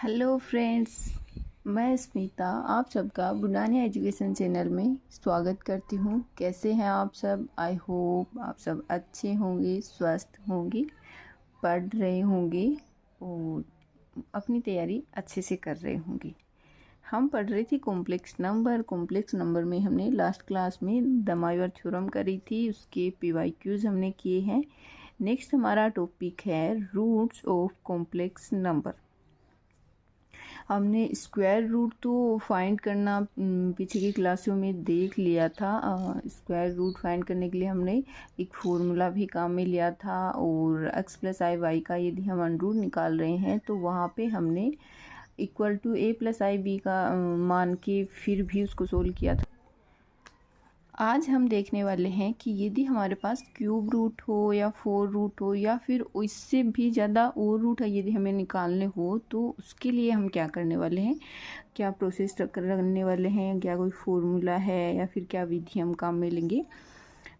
Hello friends, मैं स्मिता आप सबका बुढ़ानिया एजुकेशन चैनल में स्वागत करती हूँ। कैसे हैं आप सब? आई होप आप सब अच्छे होंगे, स्वस्थ होंगे, पढ़ रहे होंगे और अपनी तैयारी अच्छे से कर रहे होंगे। हम पढ़ रही थी कॉम्प्लेक्स नंबर में हमने लास्ट क्लास में दमाइवर थ्योरम करी थी, उसके PYQs हमने किए हैं। नेक्स्ट हमारा टॉपिक है रूट्स ऑफ कॉम्प्लेक्स नंबर। हमने स्क्वायर रूट तो फाइंड करना पीछे की क्लासों में देख लिया था। स्क्वायर रूट फाइंड करने के लिए हमने एक फॉर्मूला भी काम में लिया था, और x + i y का यदि हम अंडरूट निकाल रहे हैं तो वहाँ पे हमने equal to a + i b का मान के फिर भी उसको सोल्व किया था। आज हम देखने वाले हैं कि यदि हमारे पास क्यूब रूट हो या 4 रूट हो या फिर इससे भी ज़्यादा और रूट है यदि हमें निकालने हो, तो उसके लिए हम क्या करने वाले हैं, क्या प्रोसेस करने वाले हैं, क्या कोई फॉर्मूला है या फिर क्या विधि हम काम में लेंगे।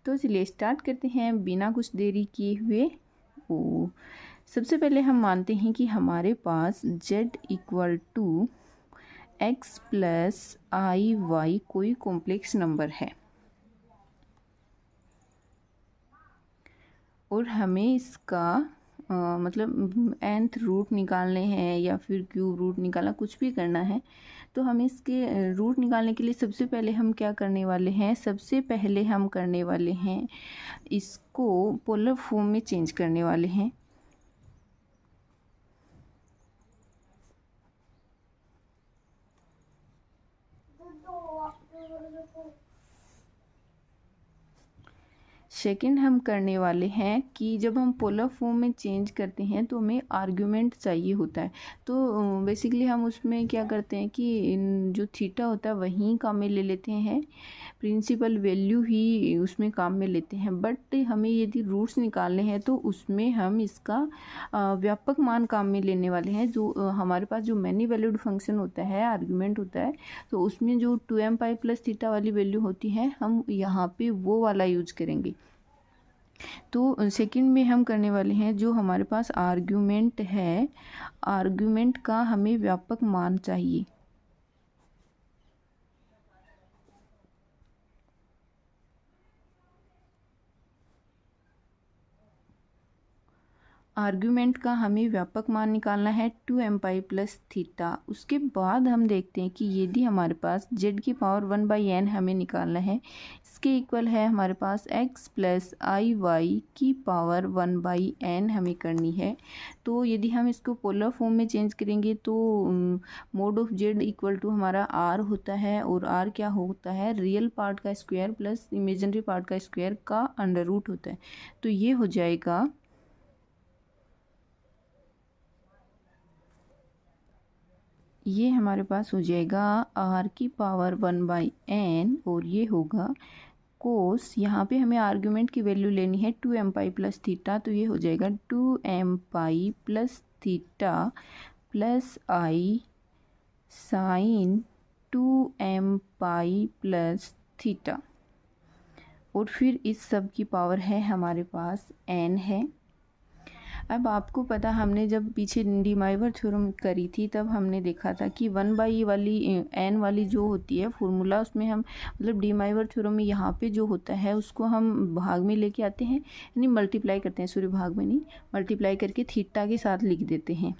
तो चलिए स्टार्ट करते हैं बिना कुछ देरी किए हुए। सबसे पहले हम मानते हैं कि हमारे पास z = x + i y कोई कॉम्प्लेक्स नंबर है और हमें इसका मतलब nth रूट निकालने हैं या फिर क्यूब रूट निकालना, कुछ भी करना है। तो हमें इसके रूट निकालने के लिए सबसे पहले हम क्या करने वाले हैं, हम करने वाले हैं इसको पोलर फॉर्म में चेंज करने वाले हैं। सेकंड हम करने वाले हैं कि जब हम पोलर फॉर्म में चेंज करते हैं तो हमें आर्ग्यूमेंट चाहिए होता है। तो बेसिकली हम उसमें क्या करते हैं कि जो थीटा होता है वहीं काम में ले लेते हैं, प्रिंसिपल वैल्यू ही उसमें काम में लेते हैं। बट हमें यदि रूट्स निकालने हैं तो उसमें हम इसका व्यापक मान काम में लेने वाले हैं। जो हमारे पास जो मैनी वैल्यूड फंक्शन होता है, आर्ग्यूमेंट होता है, तो उसमें जो 2m π + थीटा वाली वैल्यू होती है हम यहाँ पे वो वाला यूज करेंगे। तो सेकंड में हम करने वाले हैं, जो हमारे पास आर्ग्यूमेंट है, आर्ग्यूमेंट का हमें व्यापक मान चाहिए। आर्ग्यूमेंट का हमें व्यापक मान निकालना है 2m π + थीटा। उसके बाद हम देखते हैं कि यदि हमारे पास z⁴ 1/n हमें निकालना है, इसके इक्वल है हमारे पास x + i y की पावर 1/n हमें करनी है। तो यदि हम इसको पोलर फॉर्म में चेंज करेंगे तो mod ऑफ z = हमारा r होता है, और r क्या होता है, रियल पार्ट का स्क्वायर प्लस इमेजिनरी पार्ट का स्क्वायर का अंडर रूट होता है। तो ये हो जाएगा ये हमारे पास हो जाएगा r की पावर 1/n, और ये होगा कोस, यहाँ पे हमें आर्ग्यूमेंट की वैल्यू लेनी है 2m π + थीटा। तो ये हो जाएगा 2m π + theta + i sine 2m π + theta, और फिर इस सब की पावर है हमारे पास n है। अब आपको पता, हमने जब पीछे डी-माइवर थ्योरम करी थी तब हमने देखा था कि 1/e वाली n वाली जो होती है फॉर्मूला, उसमें हम मतलब डी-माइवर थ्योरम में यहाँ पे जो होता है उसको हम भाग में लेके आते हैं, यानी मल्टीप्लाई करते हैं, सॉरी भाग में नहीं, मल्टीप्लाई करके थीटा के साथ लिख देते हैं।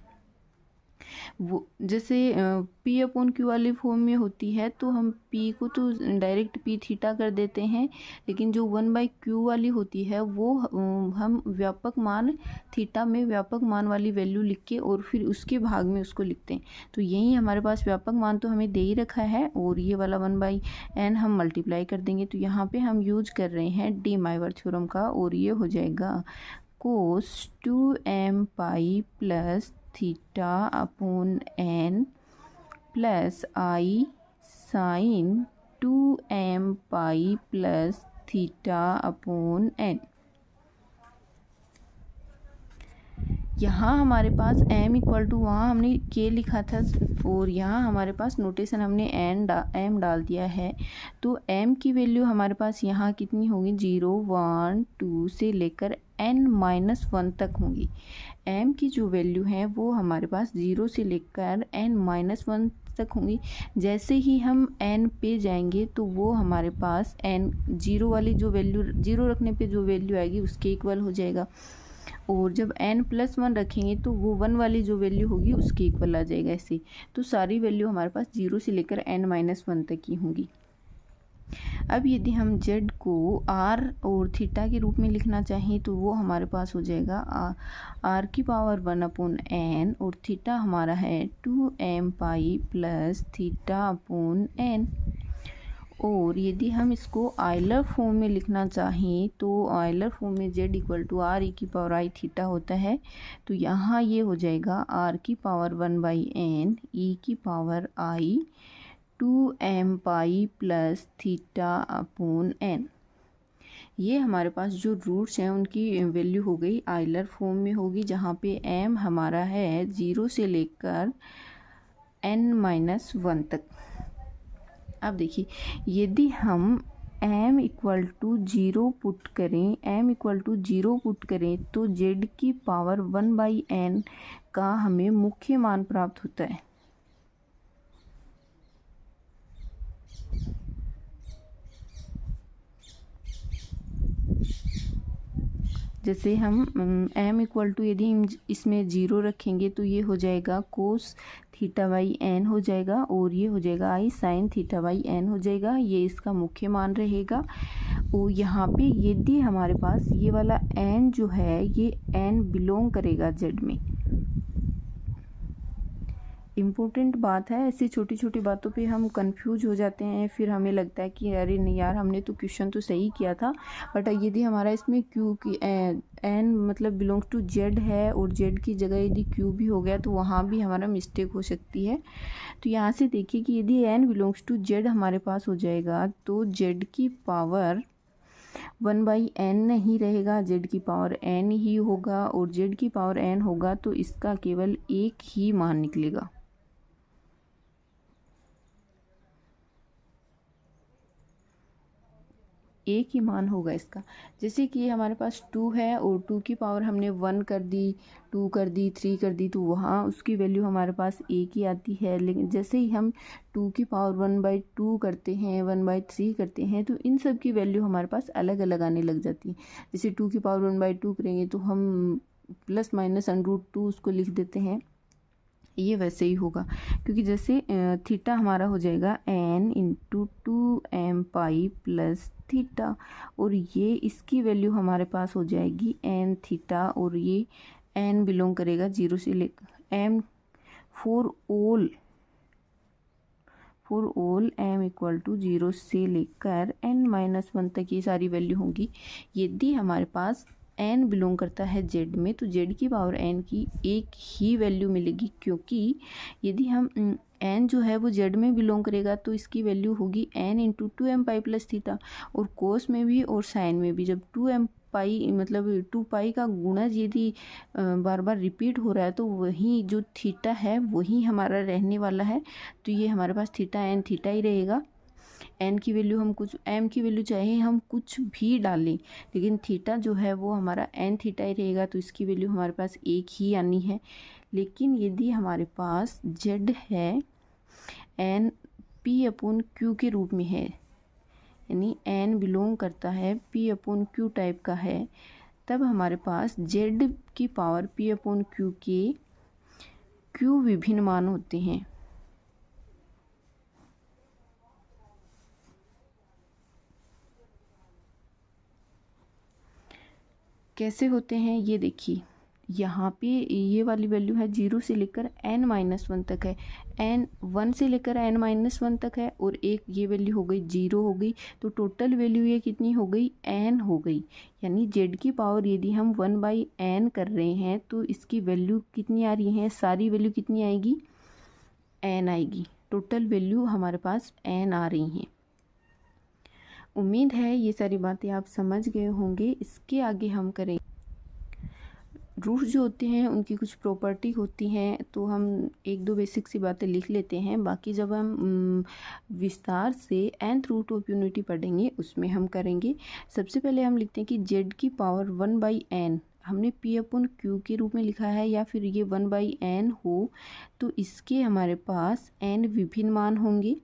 वो जैसे P/Q वाली फॉर्म में होती है तो हम P को तो डायरेक्ट P थीटा कर देते हैं, लेकिन जो 1/Q वाली होती है वो हम व्यापक मान थीटा में व्यापक मान वाली वैल्यू लिख के और फिर उसके भाग में उसको लिखते हैं। तो यही हमारे पास व्यापक मान तो हमें दे ही रखा है, और ये वाला 1/n हम मल्टीप्लाई कर देंगे। तो यहाँ पे हम यूज कर रहे हैं डी-माइवर थ्योरम का, और ये हो जाएगा cos 2m π + theta upon n plus i sine 2m π + theta upon n। यहाँ हमारे पास m = वहाँ हमने k लिखा था, और यहाँ हमारे पास नोटेशन हमने m डाल दिया है। तो m की वैल्यू हमारे पास यहाँ कितनी होगी, 0 1 2 से लेकर n - 1 तक होंगी। m की जो वैल्यू है वो हमारे पास 0 से लेकर n-1 तक होंगी। जैसे ही हम n पे जाएंगे तो वो हमारे पास n 0 वाली जो वैल्यू 0 रखने पे जो वैल्यू आएगी उसके इक्वल हो जाएगा, और जब n+1 रखेंगे तो वो 1 वाली जो वैल्यू होगी उसके इक्वल आ जाएगा। ऐसे तो सारी वैल्यू हमारे पास 0 से लेकर n-1 तक की होंगी। अब यदि हम z को r और थीटा के रूप में लिखना चाहें तो वो हमारे पास हो जाएगा r की पावर 1/n, और थीटा हमारा है 2m pi plus theta upon n। और यदि हम इसको आयलर फॉर्म में लिखना चाहें तो आयलर फॉर्म में z equal to r e की पावर i थीटा होता है। तो यहाँ ये हो जाएगा r की पावर 1/n e की power i 2m pi plus theta upon n। ये हमारे पास जो रूट्स हैं उनकी वैल्यू हो गई आयलर फॉर्म में होगी, जहाँ पे m हमारा है 0 से लेकर n-1 तक। अब देखिए यदि हम m इक्वल टू 0 पुट करें तो z की पावर 1/n का हमें मुख्य मान प्राप्त होता है। जैसे हम m इक्वल टू यदि हम इसमें 0 रखेंगे तो ये हो जाएगा कोस थीटा बाई n हो जाएगा, और ये हो जाएगा i sine theta by n हो जाएगा। ये इसका मुख्य मान रहेगा। और यहाँ पे यदि हमारे पास ये वाला n जो है ये n बिलोंग करेगा z में। इम्पोर्टेंट बात है, ऐसी छोटी छोटी बातों पे हम कंफ्यूज हो जाते हैं, फिर हमें लगता है कि अरे नहीं यार हमने तो क्वेश्चन तो सही किया था, बट यदि हमारा इसमें q की n मतलब बिलोंग्स टू z है और z की जगह यदि q भी हो गया तो वहाँ भी हमारा मिस्टेक हो सकती है। तो यहाँ से देखिए कि यदि n बिलोंग्स टू z हमारे पास हो जाएगा तो z की पावर 1/n नहीं रहेगा, z की पावर n ही होगा, और z की पावर n होगा तो इसका केवल एक ही मान निकलेगा। एक ही मान होगा इसका। जैसे कि हमारे पास 2 है और 2 की पावर हमने 1 कर दी, 2 कर दी, 3 कर दी, तो वहाँ उसकी वैल्यू हमारे पास एक ही आती है। लेकिन जैसे ही हम 2 की पावर 1/2 करते हैं, 1/3 करते हैं, तो इन सब की वैल्यू हमारे पास अलग अलग आने लग जाती है। जैसे 2 की पावर 1/2 करेंगे तो हम प्लस माइनस √2 उसको लिख देते हैं, ये वैसे ही होगा। क्योंकि जैसे थीटा हमारा हो जाएगा n into 2m pi plus theta, और ये इसकी वैल्यू हमारे पास हो जाएगी n थीटा, और ये n बिलोंग करेगा 0 से लेकर m for all m equal to 0 से लेकर n-1 तक ये सारी वैल्यू होंगी। यदि हमारे पास n बिलोंग करता है z में तो z की पावर n की एक ही वैल्यू मिलेगी, क्योंकि यदि हम n जो है वो z में बिलोंग करेगा तो इसकी वैल्यू होगी n into 2m pi plus theta, और कोस में भी और साइन में भी जब 2m पाई मतलब 2 पाई का गुणज यदि बार बार रिपीट हो रहा है तो वही जो थीटा है वही हमारा रहने वाला है। तो ये हमारे पास थीटा n थीटा ही रहेगा। n की वैल्यू हम कुछ m की वैल्यू चाहे हम कुछ भी डालें, लेकिन थीटा जो है वो हमारा n थीटा ही रहेगा, तो इसकी वैल्यू हमारे पास एक ही आनी है। लेकिन यदि हमारे पास z है n p/q के रूप में है, यानी n बिलोंग करता है p/q टाइप का है, तब हमारे पास z की पावर p/q के q विभिन्न मान होते हैं। कैसे होते हैं ये देखिए, यहाँ पे ये वाली वैल्यू है 0 से लेकर n-1 तक है, n 1 से लेकर n-1 तक है, और एक ये वैल्यू हो गई 0 हो गई, तो टोटल वैल्यू ये कितनी हो गई n हो गई। यानी z की पावर यदि हम 1/n कर रहे हैं तो इसकी वैल्यू कितनी आ रही है, सारी वैल्यू कितनी आएगी n आएगी। टोटल वैल्यू हमारे पास n आ रही हैं। उम्मीद है ये सारी बातें आप समझ गए होंगे। इसके आगे हम करें रूट्स जो होते हैं उनकी कुछ प्रॉपर्टी होती हैं, तो हम एक दो बेसिक सी बातें लिख लेते हैं, बाकी जब हम विस्तार से nth रूट ऑफ यूनिटी पढ़ेंगे उसमें हम करेंगे। सबसे पहले हम लिखते हैं कि z की पावर 1/n हमने P अपन Q के रूप में लिखा है या फिर ये 1/n हो तो इसके हमारे पास n विभिन्न मान होंगे।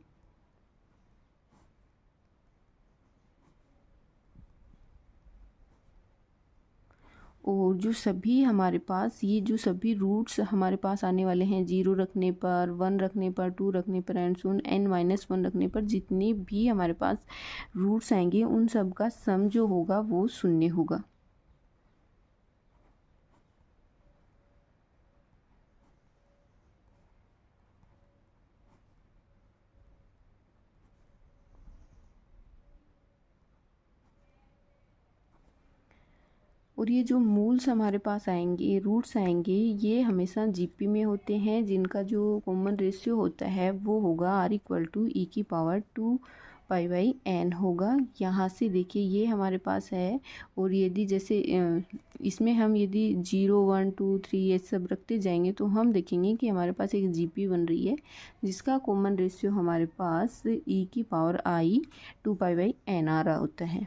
और जो सभी हमारे पास ये जो सभी रूट्स हमारे पास आने वाले हैं 0 रखने पर, 1 रखने पर, 2 रखने पर एंड सोन n-1 रखने पर, जितने भी हमारे पास रूट्स आएंगे उन सब का सम जो होगा वो 0 होगा। और ये जो मूल्स हमारे पास आएंगे, रूट्स आएंगे, ये हमेशा जीपी में होते हैं, जिनका जो कॉमन रेशियो होता है वो होगा r=e⁻²π/n होगा। यहाँ से देखिए ये हमारे पास है और यदि जैसे इसमें हम यदि 0, 1, 2, 3 ये सब रखते जाएंगे तो हम देखेंगे कि हमारे पास एक जीपी बन रही है जिसका कॉमन रेशियो हमारे पास e⁻²π/n आ रहा होता है।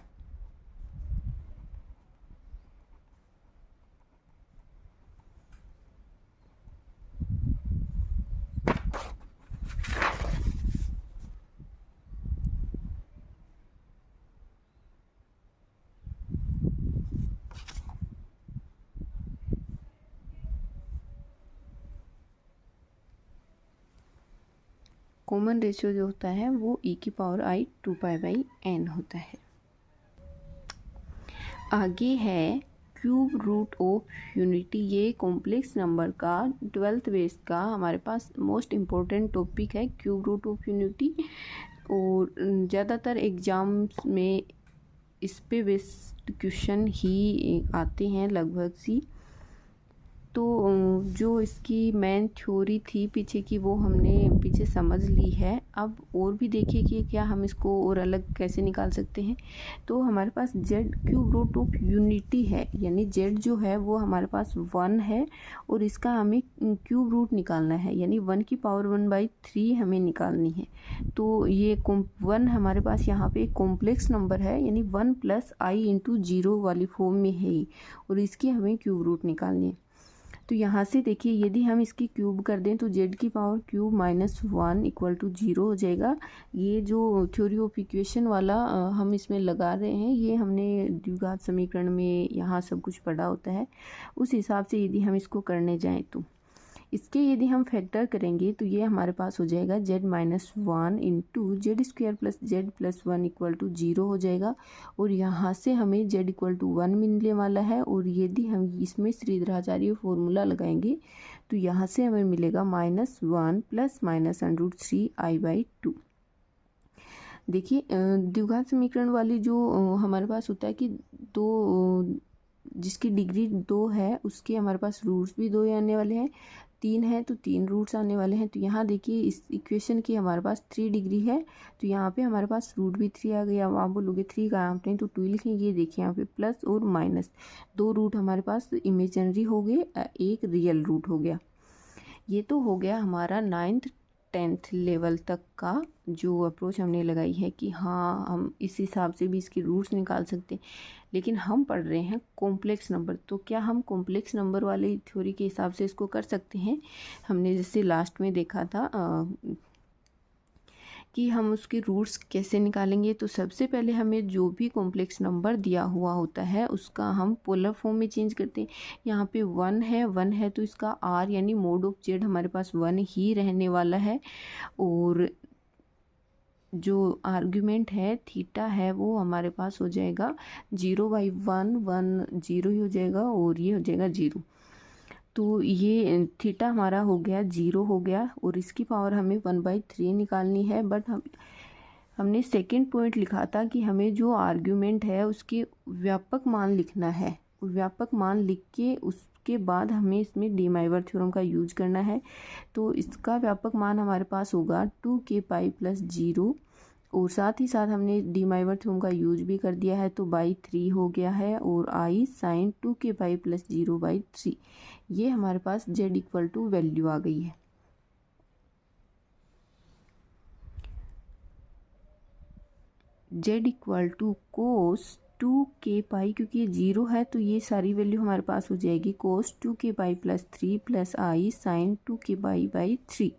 कॉमन रेशियो जो होता है वो e⁻² होता है। आगे है क्यूब रूट ऑफ यूनिटी। ये कॉम्प्लेक्स नंबर का 12th बेस का हमारे पास मोस्ट इम्पोर्टेंट टॉपिक है क्यूब रूट ऑफ यूनिटी। और ज़्यादातर एग्जाम्स में इस पे बेस्ड क्वेश्चन ही आते हैं लगभग सी। तो जो इसकी मेन थ्योरी थी पीछे की वो हमने पीछे समझ ली है। अब और भी देखिए कि क्या हम इसको और अलग कैसे निकाल सकते हैं। तो हमारे पास z cube root of unity है, यानी जेड जो है वो हमारे पास 1 है और इसका हमें क्यूब रूट निकालना है, यानी 1⁻⁴ हमें निकालनी है। तो ये 1 हमारे पास यहाँ पे एक कॉम्प्लेक्स नंबर है, यानी 1 + i/0 वाली फॉर्म में है और इसकी हमें क्यूब रूट निकालनी है। तो यहाँ से देखिए यदि हम इसकी क्यूब कर दें तो z⁻³ -1 = 0 हो जाएगा। ये जो थ्योरी ऑफ इक्वेशन वाला हम इसमें लगा रहे हैं, ये हमने द्विघात समीकरण में यहाँ सब कुछ पढ़ा होता है। उस हिसाब से यदि हम इसको करने जाएं तो इसके यदि हम फैक्टर करेंगे तो ये हमारे पास हो जाएगा z - 1 × z² + z + 1 = 0 हो जाएगा। और यहाँ से हमें z = 1 मिलने वाला है। और यदि हम इसमें श्रीधराचार्य फॉर्मूला लगाएंगे तो यहाँ से हमें मिलेगा -1 + -√3i/2। देखिए द्विघात समीकरण वाली जो हमारे पास होता है कि दो जिसकी डिग्री 2 है उसके हमारे पास रूट्स भी 2 आने वाले हैं, 3 है तो 3 रूट्स आने वाले हैं। तो यहाँ देखिए इस इक्वेशन की हमारे पास 3 डिग्री है तो यहाँ पे हमारे पास रूट भी 3 आ गया। अब आप बोलोगे 3 कहाँ आपने, तो 2 लिखेंगे। ये देखिए यहाँ पे प्लस और माइनस 2 रूट हमारे पास इमेजिनरी हो गए, एक रियल रूट हो गया। ये तो हो गया हमारा 9th 10th लेवल तक का जो अप्रोच हमने लगाई है कि हाँ हम इस हिसाब से भी इसके रूट्स निकाल सकते हैं। लेकिन हम पढ़ रहे हैं कॉम्प्लेक्स नंबर, तो क्या हम कॉम्प्लेक्स नंबर वाली थ्योरी के हिसाब से इसको कर सकते हैं। हमने जैसे लास्ट में देखा था कि हम उसके रूट्स कैसे निकालेंगे। तो सबसे पहले हमें जो भी कॉम्प्लेक्स नंबर दिया हुआ होता है उसका हम पोलर फॉर्म में चेंज करते हैं। यहाँ पे 1 है तो इसका r यानी mod ऑफ z हमारे पास 1 ही रहने वाला है। और जो आर्ग्यूमेंट है थीटा है वो हमारे पास हो जाएगा 0/1 1 0 ही हो जाएगा और ये हो जाएगा 0। तो ये थीटा हमारा हो गया 0 हो गया और इसकी पावर हमें 1/3 निकालनी है। बट हमने सेकंड पॉइंट लिखा था कि हमें जो आर्ग्यूमेंट है उसके व्यापक मान लिखना है। व्यापक मान लिख के उसके बाद हमें इसमें डी माइवर थ्योरम का यूज करना है। तो इसका व्यापक मान हमारे पास होगा 2k π + 0 और साथ ही साथ हमने डी माइवर थ्योरम का यूज भी कर दिया है तो /3 हो गया है और i sin 2k π + 0/3। ये हमारे पास z = वैल्यू आ गई है। z = cos 2k पाई, क्योंकि ये 0 है तो ये सारी वैल्यू हमारे पास हो जाएगी कोस 2k पाई प्लस 3 प्लस आई साइन 2k पाई/3।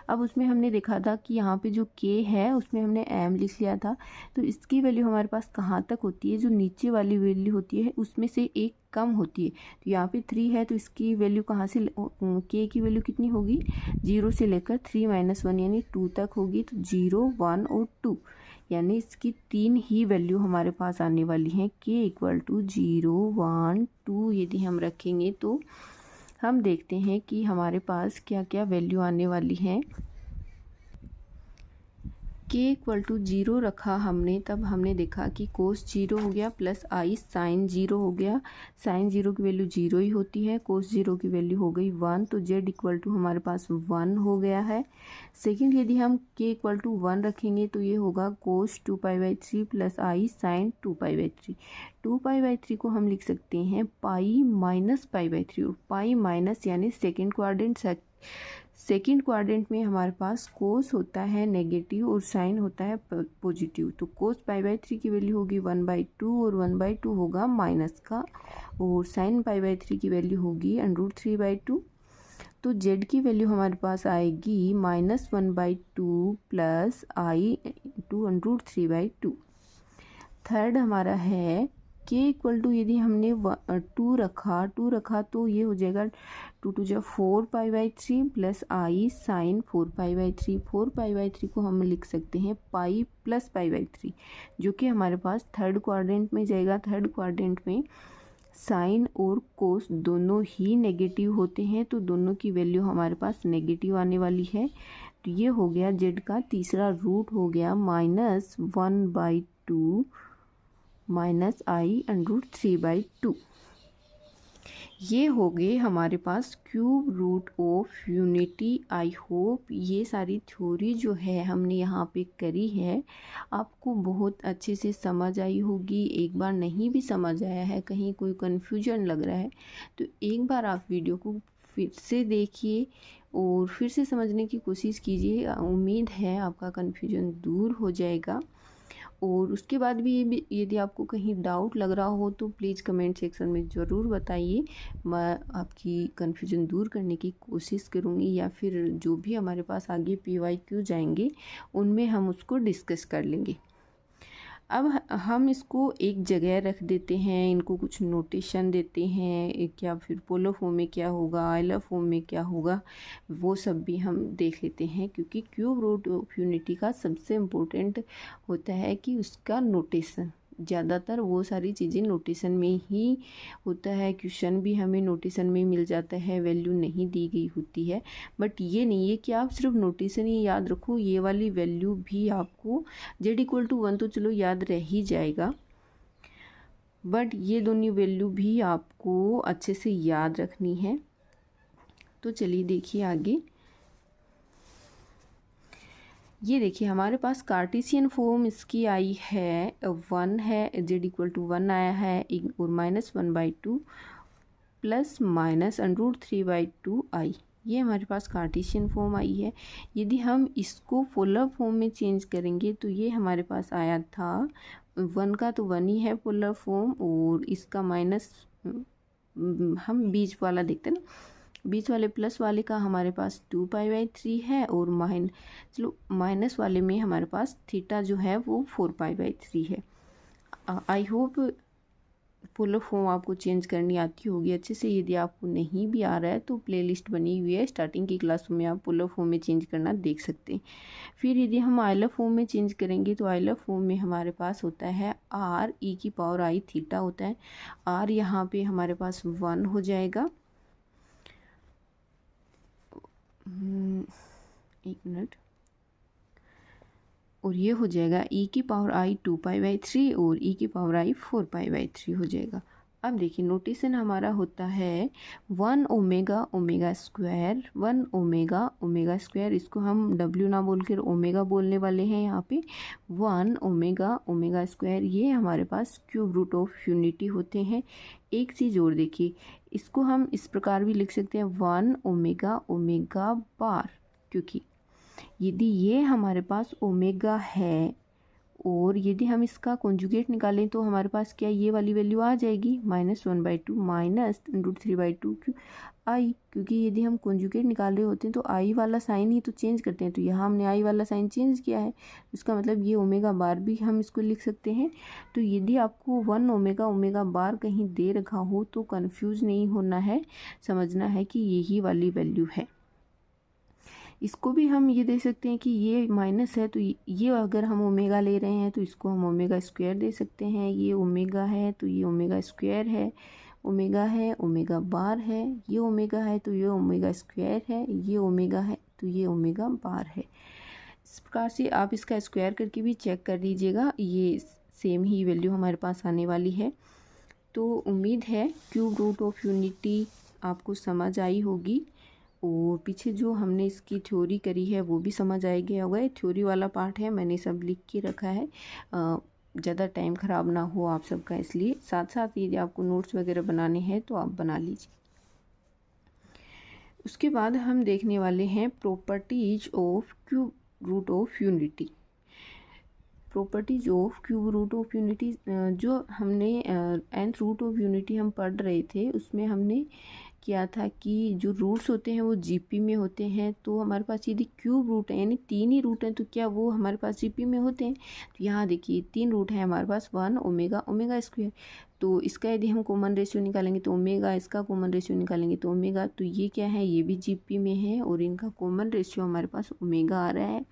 अब उसमें हमने देखा था कि यहाँ पे जो k है उसमें हमने m लिख लिया था, तो इसकी वैल्यू हमारे पास कहाँ तक होती है, जो नीचे वाली वैल्यू होती है उसमें से एक कम होती है। तो यहाँ पे 3 है तो इसकी वैल्यू कहाँ से, k की वैल्यू कितनी होगी, 0 से लेकर 3 - 1 यानी 2 तक होगी। तो 0, 1 और 2 यानी इसकी 3 ही वैल्यू हमारे पास आने वाली हैं। k = 0, 1, 2 यदि हम रखेंगे तो हम देखते हैं कि हमारे पास क्या क्या वैल्यू आने वाली हैं। k = 0 रखा हमने, तब हमने देखा कि कोस 0 हो गया प्लस आई साइन 0 हो गया। साइन 0 की वैल्यू 0 ही होती है, कोस 0 की वैल्यू हो गई 1, तो z = हमारे पास 1 हो गया है। सेकंड, यदि हम k = 1 रखेंगे तो ये होगा कोस 2π/3 प्लस आई साइन 2π/3। 2π/3 को हम लिख सकते हैं पाई माइनस π/3, और पाई माइनस यानी सेकेंड क्वाड्रेंट में हमारे पास कोस होता है नेगेटिव और साइन होता है पॉजिटिव। तो कोस π/3 की वैल्यू होगी 1/2 और 1/2 होगा माइनस का, और साइन π/3 की वैल्यू होगी √3/2। तो z की वैल्यू हमारे पास आएगी -1/2 प्लस आई इंटू √3/2। थर्ड हमारा है k = यदि हमने 2 रखा तो ये हो जाएगा 2 × 2 = 4π/3 प्लस आई साइन 4π/3। 4π/3 को हम लिख सकते हैं पाई प्लस π/3, जो कि हमारे पास थर्ड क्वाड्रेंट में जाएगा। थर्ड क्वाड्रेंट में साइन और कोस दोनों ही नेगेटिव होते हैं, तो दोनों की वैल्यू हमारे पास नेगेटिव आने वाली है। तो ये हो गया z का तीसरा रूट हो गया -1/2 माइनस आई √3/2। ये हो गए हमारे पास cube root of unity. I hope ये सारी थ्योरी जो है हमने यहाँ पे करी है आपको बहुत अच्छे से समझ आई होगी। एक बार नहीं भी समझ आया है, कहीं कोई कन्फ्यूजन लग रहा है, तो एक बार आप वीडियो को फिर से देखिए और फिर से समझने की कोशिश कीजिए। उम्मीद है आपका कन्फ्यूजन दूर हो जाएगा। और उसके बाद भी यदि आपको कहीं डाउट लग रहा हो तो प्लीज़ कमेंट सेक्शन में ज़रूर बताइए, मैं आपकी कन्फ्यूजन दूर करने की कोशिश करूँगी, या फिर जो भी हमारे पास आगे PYQ जाएंगे उनमें हम उसको डिस्कस कर लेंगे। अब हम इसको एक जगह रख देते हैं, इनको कुछ नोटेशन देते हैं, क्या फिर पोलर फॉर्म में क्या होगा, आइलर फॉर्म में क्या होगा, वो सब भी हम देख लेते हैं। क्योंकि क्यूब रूट ऑफ यूनिटी का सबसे इम्पोर्टेंट होता है कि उसका नोटेशन, ज़्यादातर वो सारी चीज़ें नोटेशन में ही होता है। क्वेश्चन भी हमें नोटेशन में मिल जाता है, वैल्यू नहीं दी गई होती है। बट ये नहीं है कि आप सिर्फ नोटेशन ही याद रखो, ये वाली वैल्यू भी आपको z = 1 तो चलो याद रह ही जाएगा, बट ये दोनों वैल्यू भी आपको अच्छे से याद रखनी है। तो चलिए देखिए आगे। ये देखिए हमारे पास कार्टेशियन फॉर्म इसकी आई है 1 है, z = 1 आया है, और -1/2 प्लस माइनस √3/2 आई, ये हमारे पास कार्टेशियन फॉर्म आई है। यदि हम इसको पोलर फॉर्म में चेंज करेंगे तो ये हमारे पास आया था 1 का, तो 1 ही है पोलर फॉर्म, और इसका माइनस हम बीच वाला देखते हैं ना, बीच वाले प्लस वाले का हमारे पास 2π/3 है, और माइनस वाले में हमारे पास थीटा जो है वो 4π/3 है। आई होप पोलर फॉर्म आपको चेंज करनी आती होगी अच्छे से। यदि आपको नहीं भी आ रहा है तो प्लेलिस्ट बनी हुई है, स्टार्टिंग की क्लास में आप पोलर फॉर्म में चेंज करना देख सकते हैं। फिर यदि हम आइलर फॉर्म में चेंज करेंगे तो आइलर फॉर्म में हमारे पास होता है r e⁻⁴ होता है। r यहाँ पे हमारे पास 1 हो जाएगा, एक मिनट, और ये हो जाएगा e⁻⁴ 2π/3 और e⁻⁴ 4π/3 हो जाएगा। अब देखिए नोटेशन हमारा होता है 1 omega omega square, 1 omega omega square, इसको हम w ना बोलकर ओमेगा बोलने वाले हैं यहाँ पे। 1 ओमेगा ओमेगा स्क्वायर, ये हमारे पास क्यूब रूट ऑफ यूनिटी होते हैं। एक चीज़ और देखिए, इसको हम इस प्रकार भी लिख सकते हैं 1 ओमेगा ओमेगा बार, क्योंकि यदि ये हमारे पास ओमेगा है और यदि हम इसका कॉन्जुगेट निकालें तो हमारे पास क्या ये वाली वैल्यू आ जाएगी -1/2 माइनस √3/2 क्यों आई, क्योंकि यदि हम कॉन्जुगेट निकाल रहे होते हैं तो आई वाला साइन ही तो चेंज करते हैं, तो यहाँ हमने आई वाला साइन चेंज किया है, इसका मतलब ये ओमेगा बार भी हम इसको लिख सकते हैं। तो यदि आपको 1 ओमेगा बार कहीं दे रखा हो तो कन्फ्यूज़ नहीं होना है, समझना है कि यही वाली वैल्यू है। इसको भी हम ये दे सकते हैं कि ये माइनस है तो ये अगर हम ओमेगा ले रहे हैं तो इसको हम ओमेगा स्क्वायर दे सकते हैं। ये ओमेगा है तो ये ओमेगा स्क्वायर है, ओमेगा है ओमेगा बार है, ये ओमेगा है तो ये ओमेगा स्क्वायर है, ये ओमेगा है तो ये ओमेगा बार है। इस प्रकार से आप इसका स्क्वायर करके भी चेक कर लीजिएगा, ये सेम ही वैल्यू हमारे पास आने वाली है। तो उम्मीद है क्यूब रूट ऑफ यूनिटी आपको समझ आई होगी और पीछे जो हमने इसकी थ्योरी करी है वो भी समझ आ गया होगा। थ्योरी वाला पार्ट है, मैंने सब लिख के रखा है, ज़्यादा टाइम ख़राब ना हो आप सबका, इसलिए साथ साथ यदि आपको नोट्स वगैरह बनाने हैं तो आप बना लीजिए। उसके बाद हम देखने वाले हैं properties of cube root of unity. Properties of cube root of unity, जो हमने nth रूट ऑफ यूनिटी हम पढ़ रहे थे उसमें हमने किया था कि जो रूट्स होते हैं वो जीपी में होते हैं। तो हमारे पास यदि क्यूब रूट है यानी 3 ही रूट हैं तो क्या वो हमारे पास जीपी में होते हैं? तो यहाँ देखिए 3 रूट है हमारे पास, 1 ओमेगा स्क्वायर। तो इसका यदि हम कॉमन रेशियो निकालेंगे तो ओमेगा, इसका कॉमन रेशियो निकालेंगे तो ओमेगा, तो ये क्या है, ये भी जीपी में है और इनका कॉमन रेशियो हमारे पास ओमेगा आ रहा है।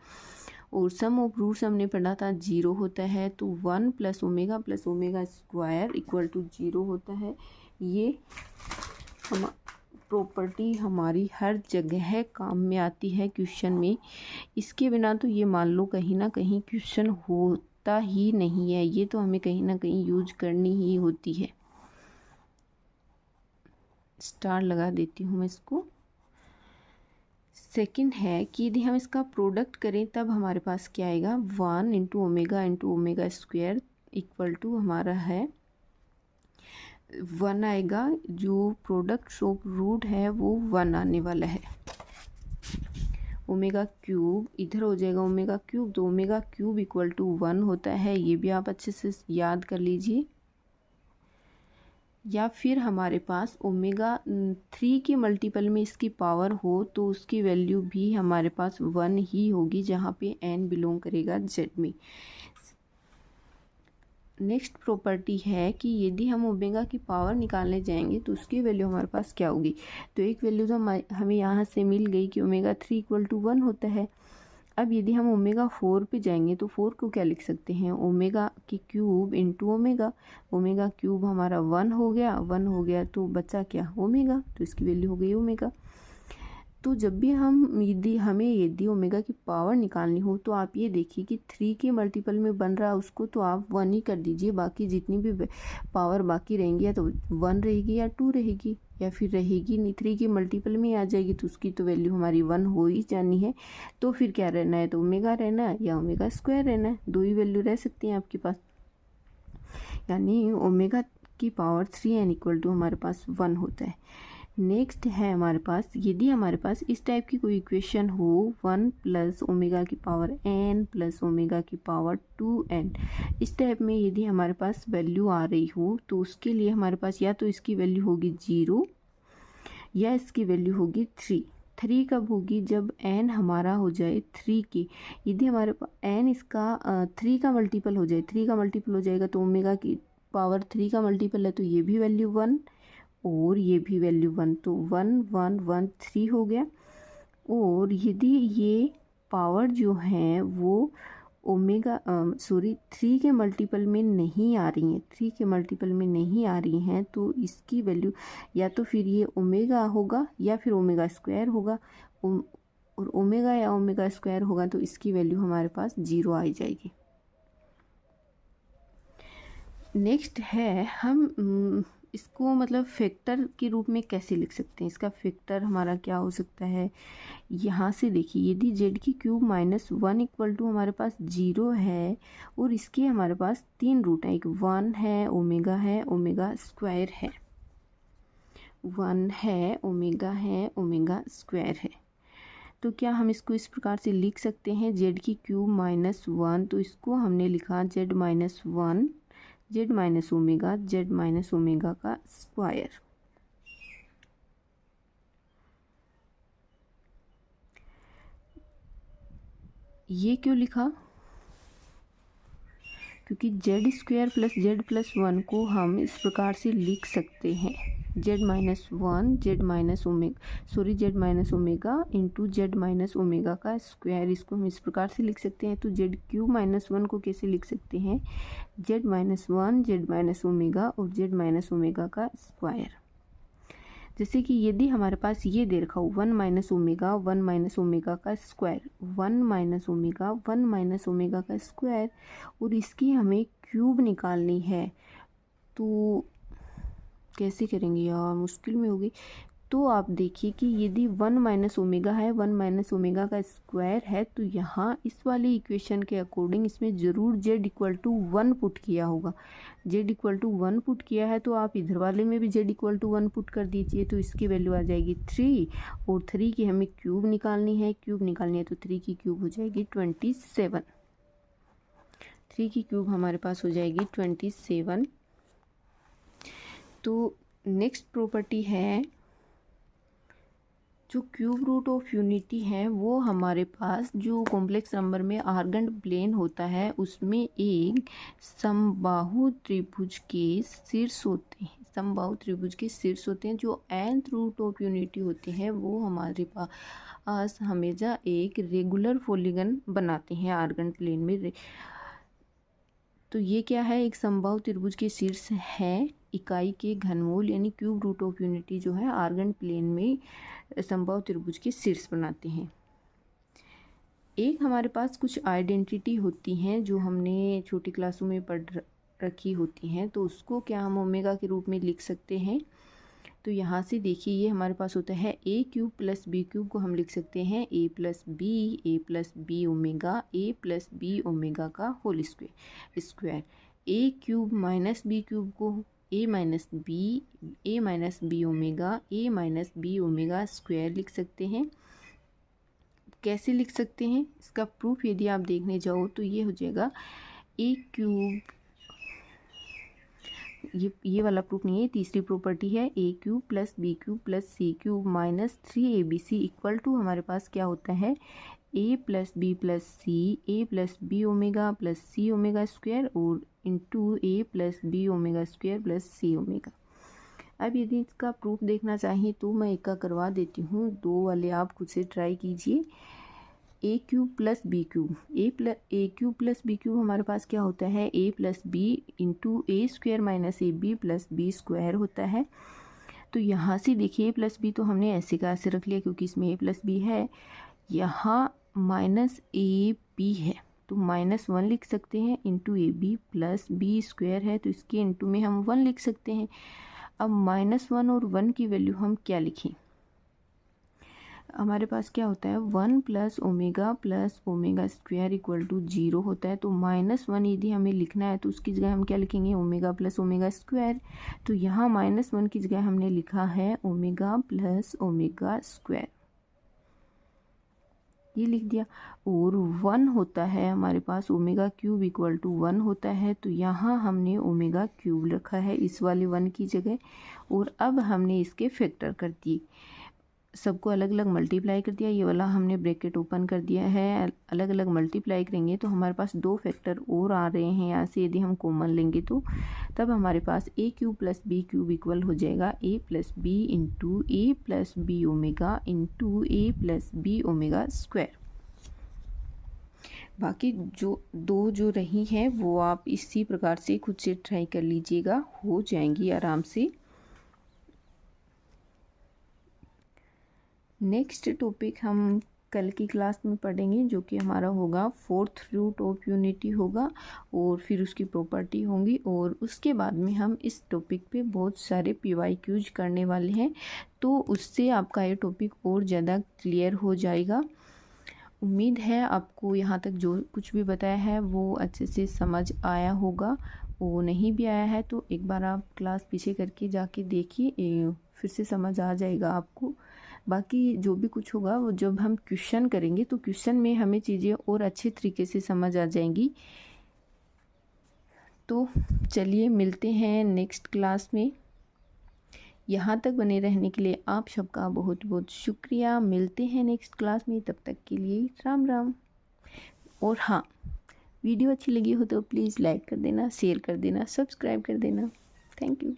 और सम ऑफ रूट्स हमने पढ़ा था 0 होता है, तो 1 + ओमेगा स्क्वायर इक्वल टू 0 होता है। ये हम प्रॉपर्टी हमारी हर जगह काम में आती है क्वेश्चन में, इसके बिना तो ये मान लो कहीं ना कहीं क्वेश्चन होता ही नहीं है, ये तो हमें कहीं ना कहीं यूज करनी ही होती है। स्टार लगा देती हूँ मैं इसको। सेकंड है कि यदि हम इसका प्रोडक्ट करें तब हमारे पास क्या आएगा, 1 × ओमेगा स्क्वायर इक्वल टू हमारा है 1 आएगा। जो प्रोडक्ट ऑफ रूट है वो 1 आने वाला है। ओमेगा क्यूब इधर हो जाएगा ओमेगा क्यूब, तो ओमेगा क्यूब इक्वल टू 1 होता है, ये भी आप अच्छे से याद कर लीजिए। या फिर हमारे पास ओमेगा 3 के मल्टीपल में इसकी पावर हो तो उसकी वैल्यू भी हमारे पास 1 ही होगी, जहाँ पे n बिलोंग करेगा z में। नेक्स्ट प्रॉपर्टी है कि यदि हम ओमेगा की पावर निकालने जाएंगे तो उसकी वैल्यू हमारे पास क्या होगी। तो एक वैल्यू तो हमें यहाँ से मिल गई कि ओमेगा 3 = 1 होता है। अब यदि हम ओमेगा 4 पे जाएंगे तो 4 को क्या लिख सकते हैं, ओमेगा की cube into omega. Omega cube हमारा 1 हो गया तो बचा क्या, ओमेगा, तो इसकी वैल्यू हो गई ओमेगा। तो जब भी यदि ओमेगा की पावर निकालनी हो तो आप ये देखिए कि 3 के मल्टीपल में बन रहा है उसको तो आप 1 ही कर दीजिए, बाकी जितनी भी पावर बाकी रहेंगी या तो 1 रहेगी या 2 रहेगी या फिर रहेगी नहीं, 3 के मल्टीपल में आ जाएगी तो उसकी तो वैल्यू हमारी 1 हो ही जानी है। तो फिर क्या रहना है, तो ओमेगा रहना है या ओमेगा स्क्वायर रहना है, 2 ही वैल्यू रह सकती हैं आपके पास। यानी ओमेगा की पावर 3n इक्वल टू हमारे पास 1 होता है। नेक्स्ट है हमारे पास, यदि हमारे पास इस टाइप की कोई इक्वेशन हो 1 + ओमेगा की पावर n + ओमेगा की पावर 2n, इस टाइप में यदि हमारे पास वैल्यू आ रही हो तो उसके लिए हमारे पास या तो इसकी वैल्यू होगी 0 या इसकी वैल्यू होगी 3 कब होगी, जब n हमारा हो जाए 3 की। यदि हमारे पास n इसका 3 का मल्टीपल हो जाए, 3 का मल्टीपल हो जाएगा तो ओमेगा की पावर 3 का मल्टीपल है तो ये भी वैल्यू 1 और ये भी वैल्यू 1, तो 1 1 1 3 हो गया। और यदि ये पावर जो है वो ओमेगा 3 के मल्टीपल में नहीं आ रही हैं, 3 के मल्टीपल में नहीं आ रही हैं तो इसकी वैल्यू या तो फिर ये ओमेगा होगा या फिर ओमेगा स्क्वायर होगा, और ओमेगा या ओमेगा स्क्वायर होगा तो इसकी वैल्यू हमारे पास 0 आ जाएगी। नेक्स्ट है हम इसको मतलब फैक्टर के रूप में कैसे लिख सकते हैं। इसका फैक्टर हमारा क्या हो सकता है, यहाँ से देखिए यदि z की क्यूब -1 इक्वल टू हमारे पास 0 है और इसके हमारे पास 3 रूट हैं, एक 1 है, ओमेगा स्क्वायर है, 1 है, ओमेगा स्क्वायर है। तो क्या हम इसको इस प्रकार से लिख सकते हैं जेड की क्यूब माइनस 1, तो इसको हमने लिखा Z minus 1 Z minus omega का स्क्वायर। ये क्यों लिखा? क्योंकि जेड स्क्वायर प्लस 1 को हम इस प्रकार से लिख सकते हैं Z minus omega into Z minus omega का स्क्वायर। इसको हम इस प्रकार से लिख सकते हैं। तो जेड क्यूब माइनस 1 को कैसे लिख सकते हैं? जेड माइनस ओमेगा और जेड माइनस ओमेगा का स्क्वायर। जैसे कि यदि हमारे पास ये दे रखा हो 1 माइनस ओमेगा का स्क्वायर, 1 माइनस ओमेगा का स्क्वायर, और इसकी हमें क्यूब निकालनी है, तो कैसे करेंगे यार, मुश्किल में होगी। तो आप देखिए कि यदि 1 माइनस ओमेगा है, 1 माइनस ओमेगा का स्क्वायर है, तो यहाँ इस वाली इक्वेशन के अकॉर्डिंग इसमें ज़रूर z इक्वल टू 1 पुट किया होगा। z इक्वल टू 1 पुट किया है तो आप इधर वाले में भी z इक्वल टू 1 पुट कर दीजिए, तो इसकी वैल्यू आ जाएगी 3, और 3 की हमें क्यूब निकालनी है तो 3 की क्यूब हो जाएगी 27। 3 की क्यूब हमारे पास हो जाएगी 27। तो नेक्स्ट प्रॉपर्टी है, जो क्यूब रूट ऑफ यूनिटी है वो हमारे पास जो कॉम्प्लेक्स नंबर में आर्गन प्लेन होता है उसमें एक समबाहु त्रिभुज के शीर्ष होते हैं। जो nth रूट ऑफ यूनिटी होते हैं वो हमारे पास हमेशा एक रेगुलर पॉलीगन बनाते हैं आर्गन प्लेन में। तो ये क्या है? एक समबाहु त्रिभुज के शीर्ष है इकाई के घनमूल, यानी क्यूब रूट ऑफ यूनिटी जो है आर्गन प्लेन में समबाहु त्रिभुज के शीर्ष बनाते हैं। एक हमारे पास कुछ आइडेंटिटी होती हैं जो हमने छोटी क्लासों में पढ़ रखी होती हैं, तो उसको क्या हम ओमेगा के रूप में लिख सकते हैं। तो यहाँ से देखिए ये हमारे पास होता है a cube plus b cube को हम लिख सकते हैं a प्लस बी ओमेगा का whole square. a cube minus b cube को a minus b omega square लिख सकते हैं। कैसे लिख सकते हैं इसका प्रूफ यदि आप देखने जाओ तो ये हो जाएगा a क्यूब, ये वाला प्रूफ नहीं है, तीसरी प्रॉपर्टी है a cube plus b cube plus c cube minus 3abc equal to हमारे पास क्या होता है a plus b omega plus c omega square और into a plus b omega square plus c omega. अब यदि इसका प्रूफ देखना चाहिए तो मैं एक का करवा देती हूँ, दो वाले आप खुद से ट्राई कीजिए। A cube plus b cube, a cube plus b cube हमारे पास क्या होता है a plus b into a square minus a b plus b square होता है। तो यहाँ से देखिए a प्लस बी तो हमने ऐसे का ऐसे रख लिया क्योंकि इसमें a प्लस बी है, यहाँ माइनस ए बी है तो -1 लिख सकते हैं into a b plus b square है तो इसके इंटू में हम 1 लिख सकते हैं। अब -1 और 1 की वैल्यू हम क्या लिखें, हमारे पास क्या होता है 1 plus omega square equal to 0 होता है। तो -1 यदि हमें लिखना है तो उसकी जगह हम क्या लिखेंगे ओमेगा प्लस ओमेगा स्क्वायर। तो यहाँ -1 की जगह हमने लिखा है ओमेगा प्लस ओमेगा स्क्वायर, ये लिख दिया। और 1 होता है हमारे पास ओमेगा क्यूब इक्वल टू 1 होता है, तो यहाँ हमने ओमेगा क्यूब रखा है इस वाले 1 की जगह। और अब हमने इसके फैक्टर कर दिए, सबको अलग अलग मल्टीप्लाई कर दिया, ये वाला हमने ब्रैकेट ओपन कर दिया है, अलग अलग मल्टीप्लाई करेंगे तो हमारे पास 2 फैक्टर और आ रहे हैं यहाँ से, यदि हम कॉमन लेंगे तो तब हमारे पास a cube plus b cube equal हो जाएगा a plus b into a plus b omega into a plus b omega square. बाकी जो रही हैं वो आप इसी प्रकार से खुद से ट्राई कर लीजिएगा, हो जाएंगी आराम से। नेक्स्ट टॉपिक हम कल की क्लास में पढ़ेंगे जो कि हमारा होगा 4th रूट ऑफ यूनिटी होगा और फिर उसकी प्रॉपर्टी होंगी, और उसके बाद में हम इस टॉपिक पे बहुत सारे PYQs करने वाले हैं, तो उससे आपका ये टॉपिक और ज़्यादा क्लियर हो जाएगा। उम्मीद है आपको यहाँ तक जो कुछ भी बताया है वो अच्छे से समझ आया होगा, वो नहीं भी आया है तो एक बार आप क्लास पीछे करके जाके देखिए, फिर से समझ आ जाएगा आपको। बाकी जो भी कुछ होगा वो जब हम क्वेश्चन करेंगे तो क्वेश्चन में हमें चीज़ें और अच्छे तरीके से समझ आ जाएंगी। तो चलिए मिलते हैं नेक्स्ट क्लास में। यहाँ तक बने रहने के लिए आप सबका बहुत बहुत शुक्रिया। मिलते हैं नेक्स्ट क्लास में, तब तक के लिए राम राम। और हाँ, वीडियो अच्छी लगी हो तो प्लीज़ लाइक कर देना, शेयर कर देना, सब्सक्राइब कर देना। Thank you.